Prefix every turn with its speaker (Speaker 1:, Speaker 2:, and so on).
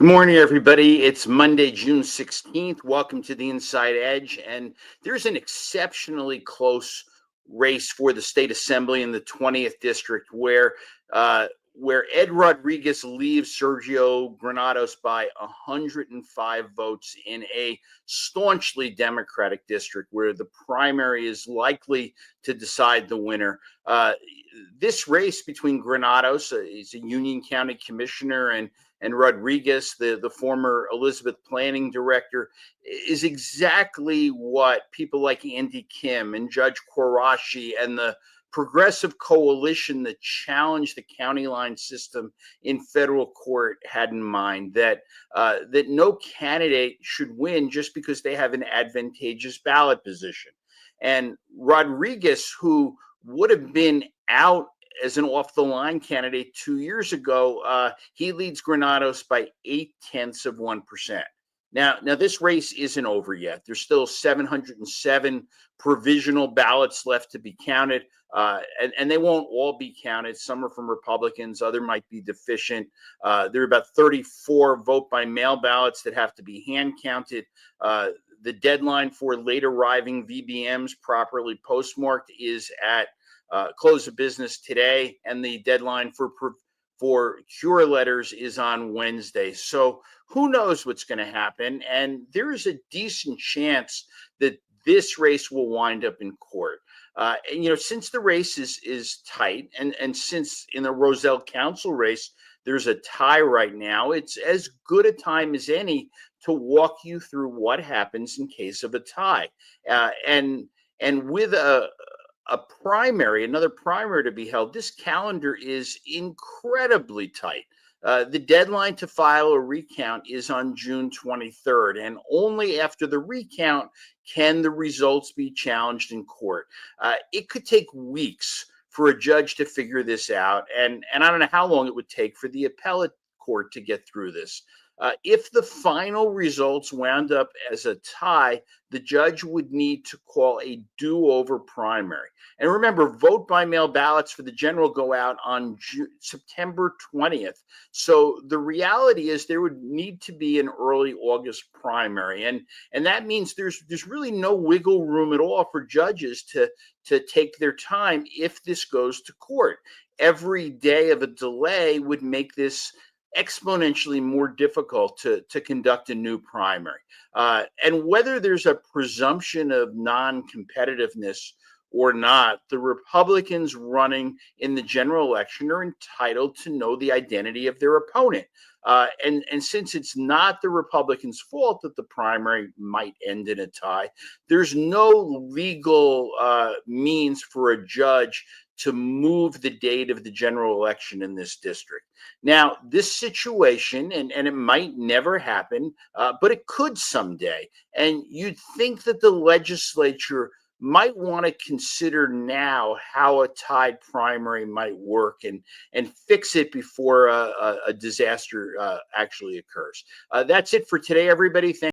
Speaker 1: Good morning, everybody. It's Monday, June 16th. Welcome to the Inside Edge. And there's an exceptionally close race for the state assembly in the 20th district where Ed Rodriguez leaves Sergio Granados by 105 votes in a staunchly Democratic district where the primary is likely to decide the winner. This race between Granados, he's a Union County commissioner, and Rodriguez, the former Elizabeth planning director, is exactly what people like Andy Kim and Judge Quarashi and the progressive coalition that challenged the county line system in federal court had in mind, that no candidate should win just because they have an advantageous ballot position. And Rodriguez, who would have been out as an off the line candidate 2 years ago, he leads Granados by 0.8%. Now, this race isn't over yet. There's still 707 provisional ballots left to be counted, and they won't all be counted. Some are from Republicans, other might be deficient. There are about 34 vote by mail ballots that have to be hand counted. The deadline for late arriving VBMs properly postmarked is at close of business today, and the deadline for cure letters is on Wednesday. So who knows what's going to happen? And there is a decent chance that this race will wind up in court. And since the race is tight, and since in the Roselle Council race there's a tie right now, it's as good a time as any to walk you through what happens in case of a tie. And with another primary to be held, this calendar is incredibly tight. The deadline to file a recount is on June 23rd, and only after the recount can the results be challenged in court. It could take weeks for a judge to figure this out, and I don't know how long it would take for the appellate court to get through this. If the final results wound up as a tie, the judge would need to call a do-over primary. And remember, vote by mail ballots for the general go out on September 20th. So the reality is there would need to be an early August primary. And that means there's really no wiggle room at all for judges to take their time if this goes to court. Every day of a delay would make this exponentially more difficult to conduct a new primary. And whether there's a presumption of non-competitiveness or not, the Republicans running in the general election are entitled to know the identity of their opponent. And since it's not the Republicans' fault that the primary might end in a tie, there's no legal means for a judge to move the date of the general election in this district. Now, this situation, and it might never happen, but it could someday. And you'd think that the legislature might want to consider now how a tied primary might work and fix it before a disaster actually occurs. That's it for today, everybody. Thank